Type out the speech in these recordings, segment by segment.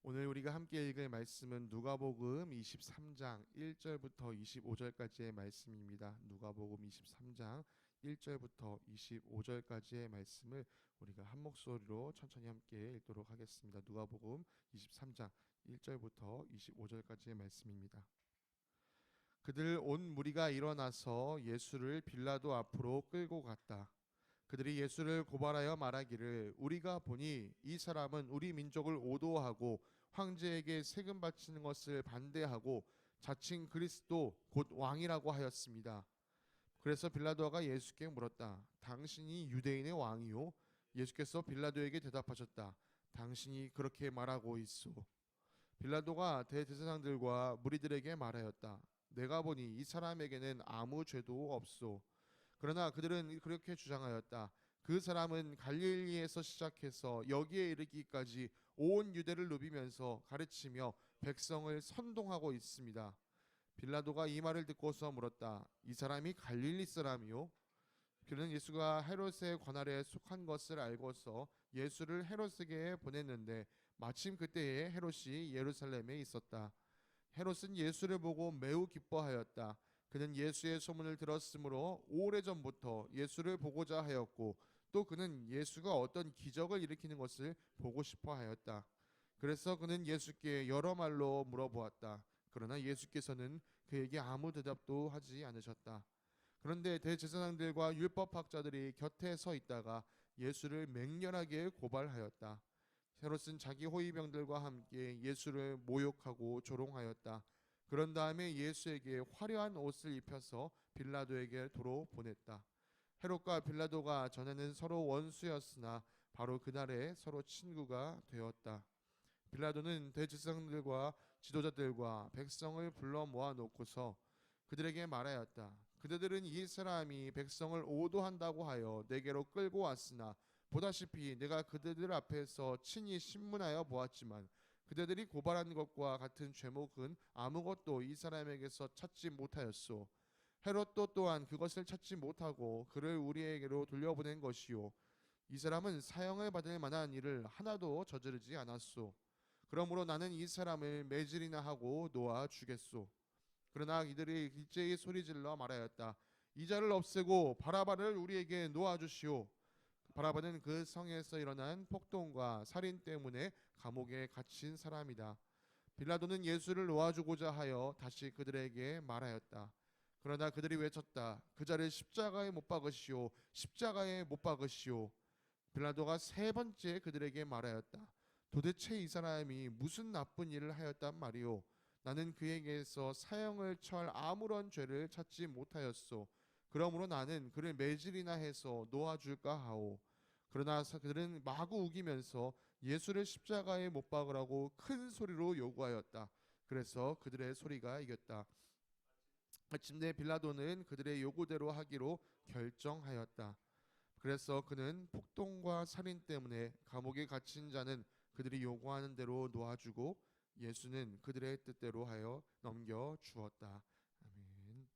오늘 우리가 함께 읽을 말씀은 누가복음 23장 1절부터 25절까지의 말씀입니다. 누가복음 23장 1절부터 25절까지의 말씀을 우리가 한 목소리로 천천히 함께 읽도록 하겠습니다. 누가복음 23장 1절부터 25절까지의 말씀입니다. 그들 온 무리가 일어나서 예수를 빌라도 앞으로 끌고 갔다. 그들이 예수를 고발하여 말하기를 우리가 보니 이 사람은 우리 민족을 오도하고 황제에게 세금 바치는 것을 반대하고 자칭 그리스도 곧 왕이라고 하였습니다. 그래서 빌라도가 예수께 물었다. 당신이 유대인의 왕이요? 예수께서 빌라도에게 대답하셨다. 당신이 그렇게 말하고 있소. 빌라도가 대제사장들과 무리들에게 말하였다. 내가 보니 이 사람에게는 아무 죄도 없소. 그러나 그들은 그렇게 주장하였다. 그 사람은 갈릴리에서 시작해서 여기에 이르기까지 온 유대를 누비면서 가르치며 백성을 선동하고 있습니다. 빌라도가 이 말을 듣고서 물었다. 이 사람이 갈릴리 사람이요? 그는 예수가 헤롯의 관할에 속한 것을 알고서 예수를 헤롯에게 보냈는데 마침 그때에 헤롯이 예루살렘에 있었다. 헤롯은 예수를 보고 매우 기뻐하였다. 그는 예수의 소문을 들었으므로 오래전부터 예수를 보고자 하였고 또 그는 예수가 어떤 기적을 일으키는 것을 보고 싶어 하였다. 그래서 그는 예수께 여러 말로 물어보았다. 그러나 예수께서는 그에게 아무 대답도 하지 않으셨다. 그런데 대제사장들과 율법학자들이 곁에 서 있다가 예수를 맹렬하게 고발하였다. 헤롯은 자기 호위병들과 함께 예수를 모욕하고 조롱하였다. 그런 다음에 예수에게 화려한 옷을 입혀서 빌라도에게 도로 보냈다. 헤롯과 빌라도가 전에는 서로 원수였으나 바로 그날에 서로 친구가 되었다. 빌라도는 대제사장들과 지도자들과 백성을 불러 모아놓고서 그들에게 말하였다. 그들은 이 사람이 백성을 오도한다고 하여 내게로 끌고 왔으나 보다시피 내가 그들 앞에서 친히 신문하여 보았지만 그들이 고발한 것과 같은 죄목은 아무것도 이 사람에게서 찾지 못하였소. 헤롯도 또한 그것을 찾지 못하고 그를 우리에게로 돌려보낸 것이요. 이 사람은 사형을 받을 만한 일을 하나도 저지르지 않았소. 그러므로 나는 이 사람을 매질이나 하고 놓아 주겠소. 그러나 이들이 일제히 소리질러 말하였다. 이 자를 없애고 바라바를 우리에게 놓아 주시오. 바라바는 그 성에서 일어난 폭동과 살인 때문에 감옥에 갇힌 사람이다. 빌라도는 예수를 놓아주고자 하여 다시 그들에게 말하였다. 그러나 그들이 외쳤다. 그 자를 십자가에 못 박으시오. 십자가에 못 박으시오. 빌라도가 세 번째 그들에게 말하였다. 도대체 이 사람이 무슨 나쁜 일을 하였단 말이오. 나는 그에게서 사형을 처할 아무런 죄를 찾지 못하였소. 그러므로 나는 그를 매질이나 해서 놓아줄까 하오. 그러나 그들은 마구 우기면서 예수를 십자가에 못 박으라고 큰 소리로 요구하였다. 그래서 그들의 소리가 이겼다. 마침내 빌라도는 그들의 요구대로 하기로 결정하였다. 그래서 그는 폭동과 살인 때문에 감옥에 갇힌 자는 그들이 요구하는 대로 놓아주고 예수는 그들의 뜻대로 하여 넘겨 주었다. 아멘.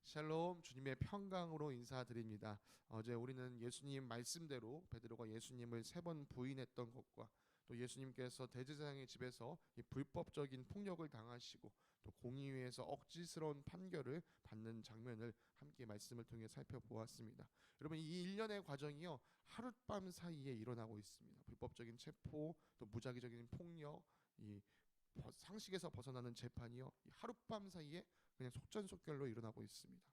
샬롬, 주님의 평강으로 인사드립니다. 어제 우리는 예수님 말씀대로 베드로가 예수님을 세 번 부인했던 것과 또 예수님께서 대제사장의 집에서 이 불법적인 폭력을 당하시고 또 공의회에서 억지스러운 판결을 받는 장면을 함께 말씀을 통해 살펴보았습니다. 여러분, 이 일련의 과정이요 하룻밤 사이에 일어나고 있습니다. 불법적인 체포, 또 무작위적인 폭력, 이 상식에서 벗어나는 재판이요 하룻밤 사이에 그냥 속전속결로 일어나고 있습니다.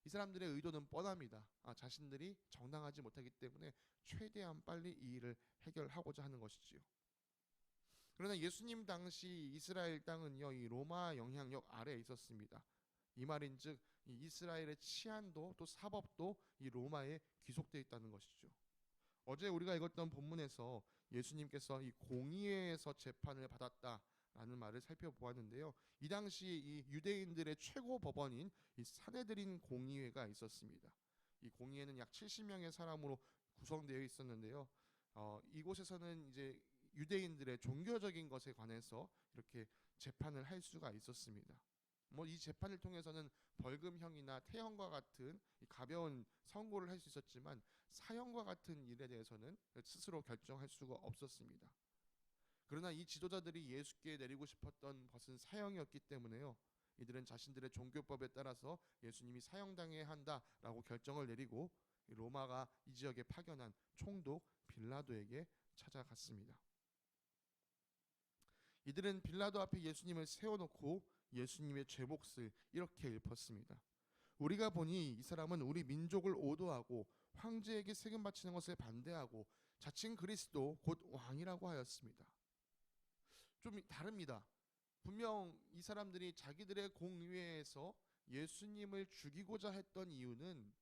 이 사람들의 의도는 뻔합니다. 자신들이 정당하지 못하기 때문에 최대한 빨리 이 일을 해결하고자 하는 것이지요. 그러나 예수님 당시 이스라엘 땅은요 이 로마 영향력 아래에 있었습니다. 이 말인즉 이 이스라엘의 치안도 또 사법도 이 로마에 귀속되어 있다는 것이죠. 어제 우리가 읽었던 본문에서 예수님께서 이 공의회에서 재판을 받았다라는 말을 살펴보았는데요. 이 당시 이 유대인들의 최고 법원인 이 사내들인 공의회가 있었습니다. 이 공의회는 약 70명의 사람으로 구성되어 있었는데요. 이곳에서는 이제 유대인들의 종교적인 것에 관해서 이렇게 재판을 할 수가 있었습니다. 이 재판을 통해서는 벌금형이나 태형과 같은 가벼운 선고를 할 수 있었지만 사형과 같은 일에 대해서는 스스로 결정할 수가 없었습니다. 그러나 이 지도자들이 예수께 내리고 싶었던 것은 사형이었기 때문에요. 이들은 자신들의 종교법에 따라서 예수님이 사형당해야 한다라고 결정을 내리고 로마가 이 지역에 파견한 총독 빌라도에게 찾아갔습니다. 이들은 빌라도 앞에 예수님을 세워놓고 예수님의 죄목을 이렇게 읊었습니다. 우리가 보니 이 사람은 우리 민족을 오도하고 황제에게 세금 바치는 것을 반대하고 자칭 그리스도 곧 왕이라고 하였습니다. 좀 다릅니다. 분명 이 사람들이 자기들의 공의회에서 예수님을 죽이고자 했던 이유는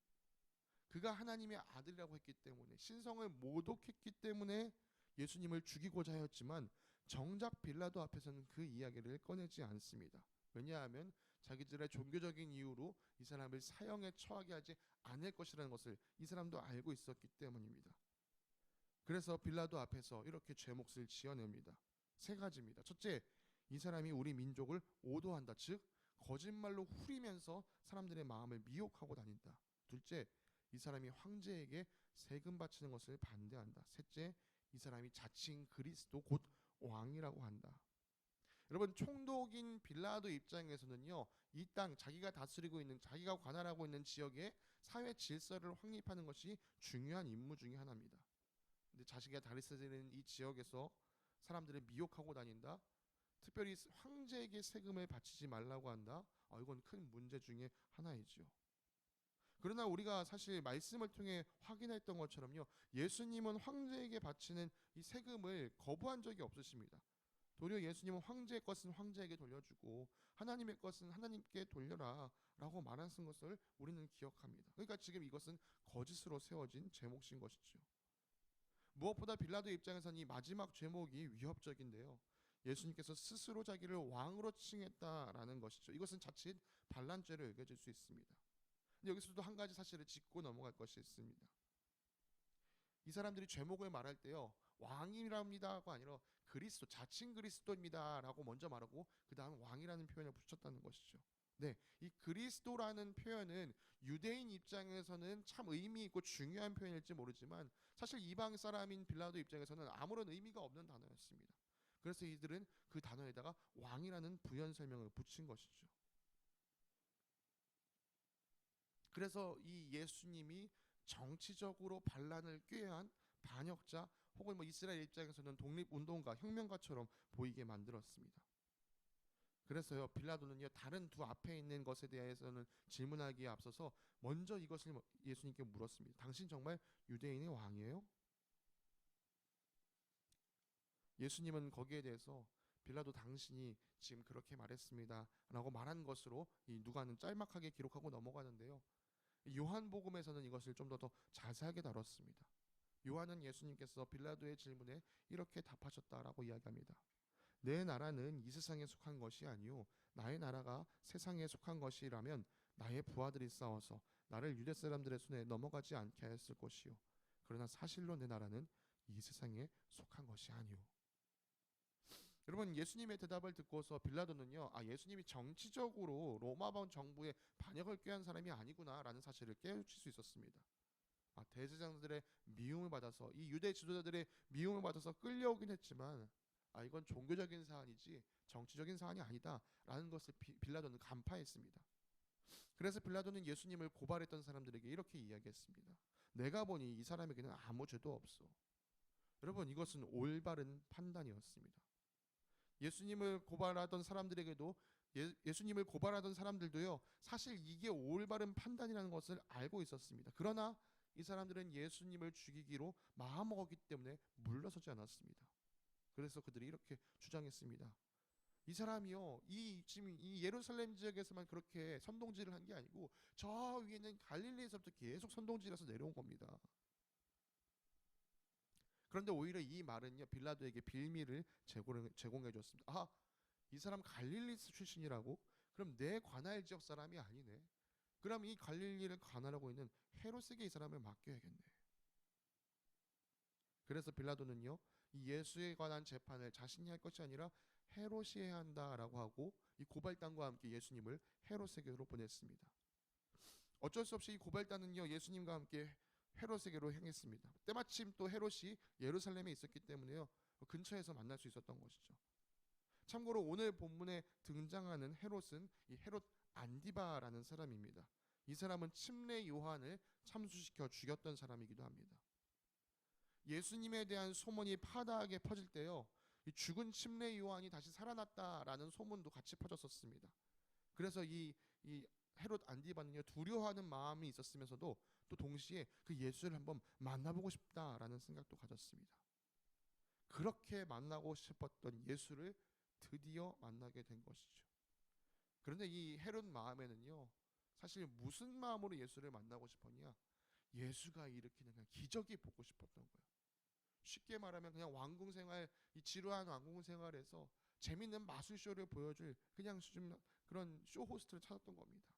그가 하나님의 아들이라고 했기 때문에, 신성을 모독했기 때문에 예수님을 죽이고자 하였지만 정작 빌라도 앞에서는 그 이야기를 꺼내지 않습니다. 왜냐하면 자기들의 종교적인 이유로 이 사람을 사형에 처하게 하지 않을 것이라는 것을 이 사람도 알고 있었기 때문입니다. 그래서 빌라도 앞에서 이렇게 죄목을 지어냅니다. 세 가지입니다. 첫째, 이 사람이 우리 민족을 오도한다. 즉 거짓말로 후리면서 사람들의 마음을 미혹하고 다닌다. 둘째, 이 사람이 황제에게 세금 바치는 것을 반대한다. 셋째, 이 사람이 자칭 그리스도 곧 왕이라고 한다. 여러분, 총독인 빌라도 입장에서는요, 이 땅 자기가 다스리고 있는, 자기가 관할하고 있는 지역의 사회 질서를 확립하는 것이 중요한 임무 중에 하나입니다. 근데 자기가 다스리는 이 지역에서 사람들을 미혹하고 다닌다. 특별히 황제에게 세금을 바치지 말라고 한다. 이건 큰 문제 중에 하나이죠. 그러나 우리가 사실 말씀을 통해 확인했던 것처럼요, 예수님은 황제에게 바치는 이 세금을 거부한 적이 없으십니다. 도리어 예수님은 황제의 것은 황제에게 돌려주고 하나님의 것은 하나님께 돌려라 라고 말하신 것을 우리는 기억합니다. 그러니까 지금 이것은 거짓으로 세워진 제목인 것이죠. 무엇보다 빌라도 입장에서는 이 마지막 제목이 위협적인데요, 예수님께서 스스로 자기를 왕으로 칭했다라는 것이죠. 이것은 자칫 반란죄로 여겨질 수 있습니다. 근데 여기서도 한 가지 사실을 짚고 넘어갈 것이 있습니다. 이 사람들이 죄목을 말할 때요, 왕이랍니다가 아니라 그리스도, 자칭 그리스도입니다 라고 먼저 말하고 그 다음 왕이라는 표현을 붙였다는 것이죠. 네, 이 그리스도라는 표현은 유대인 입장에서는 참 의미 있고 중요한 표현일지 모르지만 사실 이방 사람인 빌라도 입장에서는 아무런 의미가 없는 단어였습니다. 그래서 이들은 그 단어에다가 왕이라는 부연 설명을 붙인 것이죠. 그래서 이 예수님이 정치적으로 반란을 꾀한 반역자 혹은 이스라엘 입장에서는 독립운동가, 혁명가처럼 보이게 만들었습니다. 그래서요, 빌라도는요, 다른 두 앞에 있는 것에 대해서는 질문하기에 앞서서 먼저 이것을 예수님께 물었습니다. 당신 정말 유대인의 왕이에요? 예수님은 거기에 대해서 빌라도 당신이 지금 그렇게 말했습니다 라고 말한 것으로 이 누가는 짤막하게 기록하고 넘어가는데요, 요한복음에서는 이것을 좀 더 자세하게 다뤘습니다. 요한은 예수님께서 빌라도의 질문에 이렇게 답하셨다라고 이야기합니다. 내 나라는 이 세상에 속한 것이 아니요 나의 나라가 세상에 속한 것이라면 나의 부하들이 싸워서 나를 유대 사람들의 손에 넘어가지 않게 하였을 것이요 그러나 사실로 내 나라는 이 세상에 속한 것이 아니요. 여러분, 예수님의 대답을 듣고서 빌라도는요, 예수님이 정치적으로 로마방 정부의 반역을 꾀한 사람이 아니구나라는 사실을 깨우칠 수 있었습니다. 대제사장들의 미움을 받아서, 이 유대 지도자들의 미움을 받아서 끌려오긴 했지만 이건 종교적인 사안이지 정치적인 사안이 아니다라는 것을 빌라도는 간파했습니다. 그래서 빌라도는 예수님을 고발했던 사람들에게 이렇게 이야기했습니다. 내가 보니 이 사람에게는 아무 죄도 없어. 여러분, 이것은 올바른 판단이었습니다. 예수님을 고발하던 사람들에게도 예수님을 고발하던 사람들도요, 사실 이게 올바른 판단이라는 것을 알고 있었습니다. 그러나 이 사람들은 예수님을 죽이기로 마음먹었기 때문에 물러서지 않았습니다. 그래서 그들이 이렇게 주장했습니다. 이 사람이요, 지금 이 예루살렘 지역에서만 그렇게 선동질을 한 게 아니고 저 위에는 갈릴리에서부터 계속 선동질해서 내려온 겁니다. 그런데 오히려 이 말은요, 빌라도에게 빌미를 제공해 줬습니다. 이 사람 갈릴리 출신이라고? 그럼 내 관할 지역 사람이 아니네. 그럼 이 갈릴리를 관할하고 있는 헤롯에게 이 사람을 맡겨야겠네. 그래서 빌라도는요, 이 예수에 관한 재판을 자신이 할 것이 아니라 헤롯이 해야 한다라고 하고 이 고발단과 함께 예수님을 헤롯에게로 보냈습니다. 어쩔 수 없이 이 고발단은요, 예수님과 함께 헤롯에게로 향했습니다. 때마침 또 헤롯이 예루살렘에 있었기 때문에요. 근처에서 만날 수 있었던 것이죠. 참고로 오늘 본문에 등장하는 헤롯은 이 헤롯 안디바라는 사람입니다. 이 사람은 침례 요한을 참수시켜 죽였던 사람이기도 합니다. 예수님에 대한 소문이 파다하게 퍼질 때요, 이 죽은 침례 요한이 다시 살아났다라는 소문도 같이 퍼졌었습니다. 그래서 이 헤롯 안디바는요, 두려워하는 마음이 있었으면서도 또 동시에 그 예수를 한번 만나보고 싶다라는 생각도 가졌습니다. 그렇게 만나고 싶었던 예수를 드디어 만나게 된 것이죠. 그런데 이 헤롯 마음에는요, 사실 무슨 마음으로 예수를 만나고 싶었냐? 예수가 일으키는 그냥 기적이 보고 싶었던 거예요. 쉽게 말하면 그냥 왕궁 생활, 이 지루한 왕궁 생활에서 재밌는 마술쇼를 보여줄 그냥 그런 쇼 호스트를 찾았던 겁니다.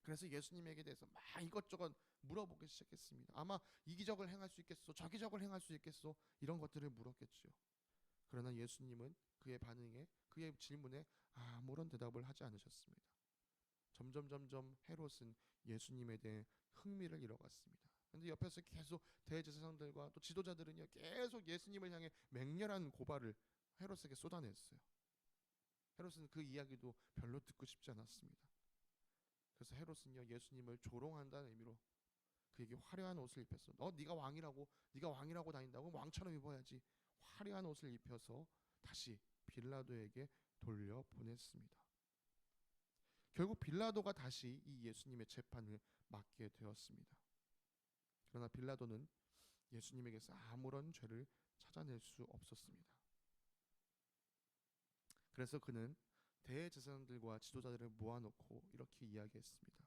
그래서 예수님에게 대해서 막 이것저것 물어보기 시작했습니다. 아마 이 기적을 행할 수 있겠소, 저 기적을 행할 수 있겠소, 이런 것들을 물었겠죠. 그러나 예수님은 그의 반응에, 그의 질문에 아무런 대답을 하지 않으셨습니다. 점점 헤롯은 예수님에 대해 흥미를 잃어갔습니다. 그런데 옆에서 계속 대제사장들과 또 지도자들은요, 계속 예수님을 향해 맹렬한 고발을 헤롯에게 쏟아냈어요. 헤롯은 그 이야기도 별로 듣고 싶지 않았습니다. 그래서 헤롯은요, 예수님을 조롱한다는 의미로 그에게 화려한 옷을 입혔어. 네가 왕이라고 다닌다고 왕처럼 입어야지. 화려한 옷을 입혀서 다시 빌라도에게 돌려보냈습니다. 결국 빌라도가 다시 이 예수님의 재판을 맡게 되었습니다. 그러나 빌라도는 예수님에게서 아무런 죄를 찾아낼 수 없었습니다. 그래서 그는 대제사장들과 지도자들을 모아놓고 이렇게 이야기했습니다.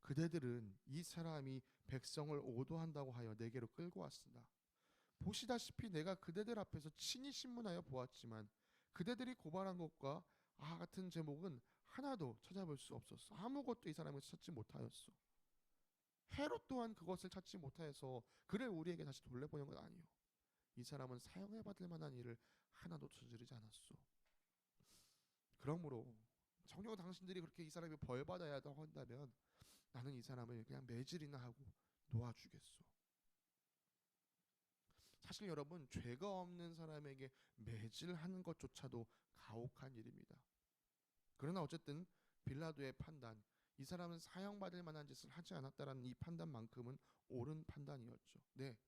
그대들은 이 사람이 백성을 오도한다고 하여 내게로 끌고 왔으나 보시다시피 내가 그대들 앞에서 친히 신문하여 보았지만 그대들이 고발한 것과 같은 제목은 하나도 찾아볼 수 없었어. 아무것도 이 사람을 찾지 못하였어. 헤롯 또한 그것을 찾지 못하여서 그를 우리에게 다시 돌려보낸 건 아니요. 이 사람은 사형을 받을 만한 일을 하나도 저지르지 않았어. 그러므로 정녕 당신들이 그렇게 이 사람이 벌받아야 한다면 나는 이 사람을 그냥 매질이나 하고 놓아주겠소. 사실 여러분, 죄가 없는 사람에게 매질하는 것조차도 가혹한 일입니다. 그러나 어쨌든 빌라도의 판단, 이 사람은 사형받을 만한 짓을 하지 않았다라는 이 판단만큼은 옳은 판단이었죠. 네,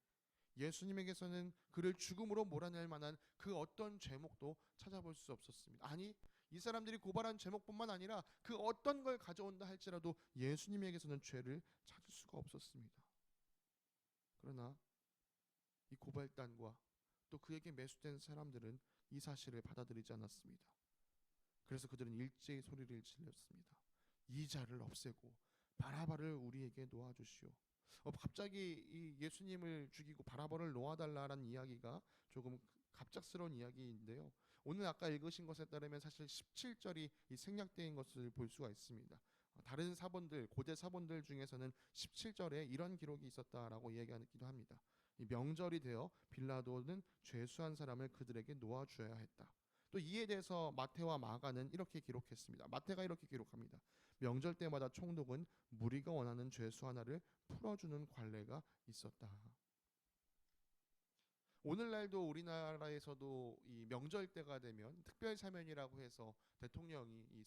예수님에게서는 그를 죽음으로 몰아낼 만한 그 어떤 죄목도 찾아볼 수 없었습니다. 아니, 이 사람들이 고발한 제목뿐만 아니라 그 어떤 걸 가져온다 할지라도 예수님에게서는 죄를 찾을 수가 없었습니다. 그러나 이 고발단과 또 그에게 매수된 사람들은 이 사실을 받아들이지 않았습니다. 그래서 그들은 일제히 소리를 질렀습니다. 이 자를 없애고 바라바를 우리에게 놓아주시오. 갑자기 이 예수님을 죽이고 바라바를 놓아달라라는 이야기가 조금 갑작스러운 이야기인데요. 오늘 아까 읽으신 것에 따르면 사실 17절이 이 생략된 것을 볼 수가 있습니다. 다른 사본들, 고대 사본들 중에서는 17절에 이런 기록이 있었다라고 이야기하기도 합니다. 이 명절이 되어 빌라도는 죄수한 사람을 그들에게 놓아주어야 했다. 또 이에 대해서 마태와 마가는 이렇게 기록했습니다. 마태가 이렇게 기록합니다. 명절 때마다 총독은 무리가 원하는 죄수 하나를 풀어주는 관례가 있었다. 오늘날도 우리나라에서도 이 명절 때가 되면 특별사면이라고 해서 대통령이 이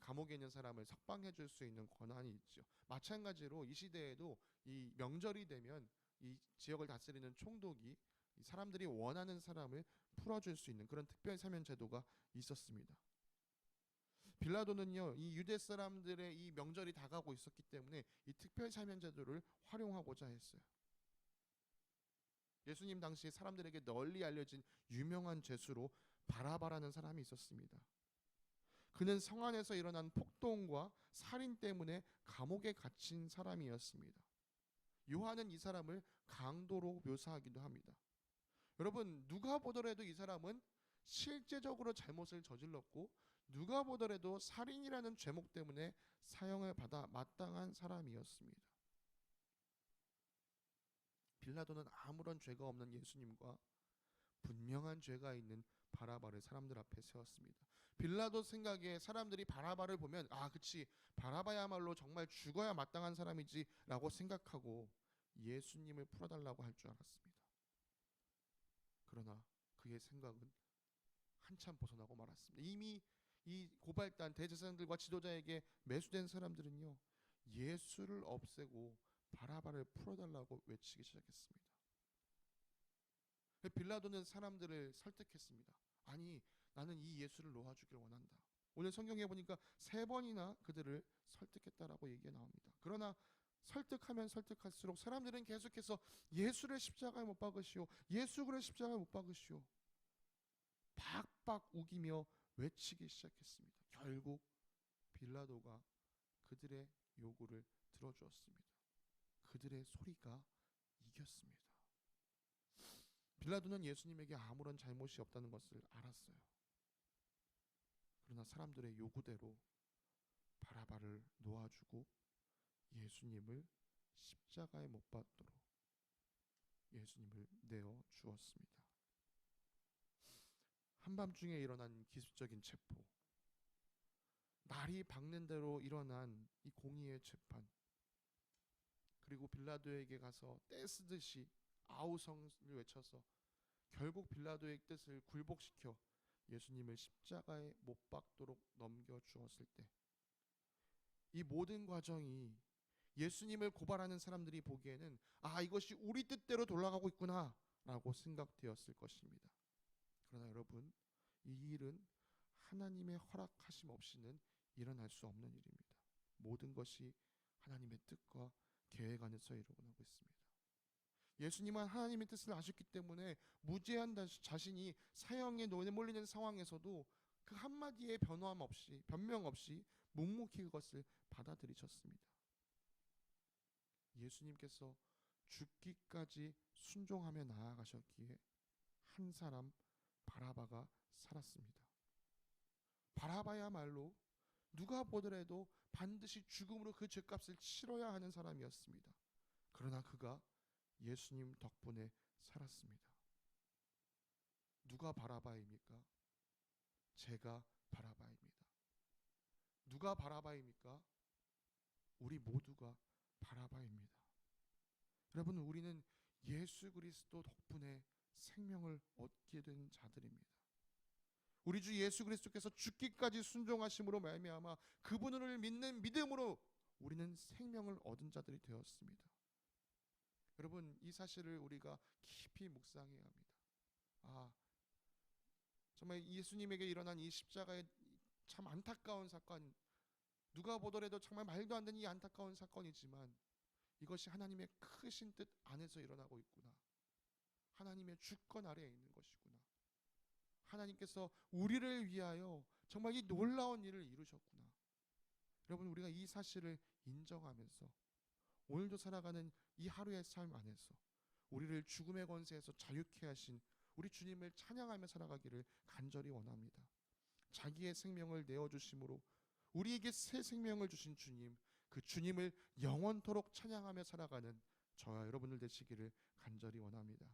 감옥에 있는 사람을 석방해 줄 수 있는 권한이 있죠. 마찬가지로 이 시대에도 이 명절이 되면 이 지역을 다스리는 총독이 이 사람들이 원하는 사람을 풀어줄 수 있는 그런 특별사면 제도가 있었습니다. 빌라도는요, 이 유대 사람들의 이 명절이 다가오고 있었기 때문에 이 특별사면 제도를 활용하고자 했어요. 예수님 당시 사람들에게 널리 알려진 유명한 죄수로 바라바라는 사람이 있었습니다. 그는 성 안에서 일어난 폭동과 살인 때문에 감옥에 갇힌 사람이었습니다. 요한은 이 사람을 강도로 묘사하기도 합니다. 여러분, 누가 보더라도 이 사람은 실제적으로 잘못을 저질렀고 누가 보더라도 살인이라는 죄목 때문에 사형을 받아 마땅한 사람이었습니다. 빌라도는 아무런 죄가 없는 예수님과 분명한 죄가 있는 바라바를 사람들 앞에 세웠습니다. 빌라도 생각에 사람들이 바라바를 보면 그치, 바라바야말로 정말 죽어야 마땅한 사람이지라고 생각하고 예수님을 풀어달라고 할 줄 알았습니다. 그러나 그의 생각은 한참 벗어나고 말았습니다. 이미 이 고발단 대제사장들과 지도자에게 매수된 사람들은요, 예수를 없애고 바라바를 풀어달라고 외치기 시작했습니다. 빌라도는 사람들을 설득했습니다. 아니, 나는 이 예수를 놓아주길 원한다. 오늘 성경에 보니까 3번이나 그들을 설득했다라고 얘기가 나옵니다. 그러나 설득하면 설득할수록 사람들은 계속해서 예수를 십자가에 못 박으시오, 예수를 십자가에 못 박으시오, 박박 우기며 외치기 시작했습니다. 결국 빌라도가 그들의 요구를 들어주었습니다. 그들의 소리가 이겼습니다. 빌라도는 예수님에게 아무런 잘못이 없다는 것을 알았어요. 그러나 사람들의 요구대로 바라바를 놓아주고 예수님을 십자가에 못 박도록 예수님을 내어 주었습니다. 한밤중에 일어난 기습적인 체포, 날이 밝는 대로 일어난 이 공의의 재판, 그리고 빌라도에게 가서 떼쓰듯이 아우성을 외쳐서 결국 빌라도의 뜻을 굴복시켜 예수님을 십자가에 못 박도록 넘겨주었을 때, 이 모든 과정이 예수님을 고발하는 사람들이 보기에는 이것이 우리 뜻대로 돌아가고 있구나 라고 생각되었을 것입니다. 그러나 여러분, 이 일은 하나님의 허락하심 없이는 일어날 수 없는 일입니다. 모든 것이 하나님의 뜻과 계획 안에서 일어나고 있습니다. 예수님은 하나님의 뜻을 아셨기 때문에 무죄한 자신이 사형에 내몰리는 상황에서도 그 한마디의 변명 없이 묵묵히 그것을 받아들이셨습니다. 예수님께서 죽기까지 순종하며 나아가셨기에 한 사람 바라바가 살았습니다. 바라바야말로 누가 보더라도 반드시 죽음으로 그 죄값을 치러야 하는 사람이었습니다. 그러나 그가 예수님 덕분에 살았습니다. 누가 바라바입니까? 제가 바라바입니다. 누가 바라바입니까? 우리 모두가 바라바입니다. 여러분, 우리는 예수 그리스도 덕분에 생명을 얻게 된 자들입니다. 우리 주 예수 그리스도께서 죽기까지 순종하심으로 말미암아 그분을 믿는 믿음으로 우리는 생명을 얻은 자들이 되었습니다. 여러분, 이 사실을 우리가 깊이 묵상해야 합니다. 정말 예수님에게 일어난 이 십자가의 참 안타까운 사건, 누가 보더라도 정말 말도 안 되는 이 안타까운 사건이지만 이것이 하나님의 크신 뜻 안에서 일어나고 있구나, 하나님의 주권 아래에 있는 것이구나, 하나님께서 우리를 위하여 정말 이 놀라운 일을 이루셨구나. 여러분, 우리가 이 사실을 인정하면서 오늘도 살아가는 이 하루의 삶 안에서 우리를 죽음의 권세에서 자유케 하신 우리 주님을 찬양하며 살아가기를 간절히 원합니다. 자기의 생명을 내어주심으로 우리에게 새 생명을 주신 주님, 그 주님을 영원토록 찬양하며 살아가는 저와 여러분들 되시기를 간절히 원합니다.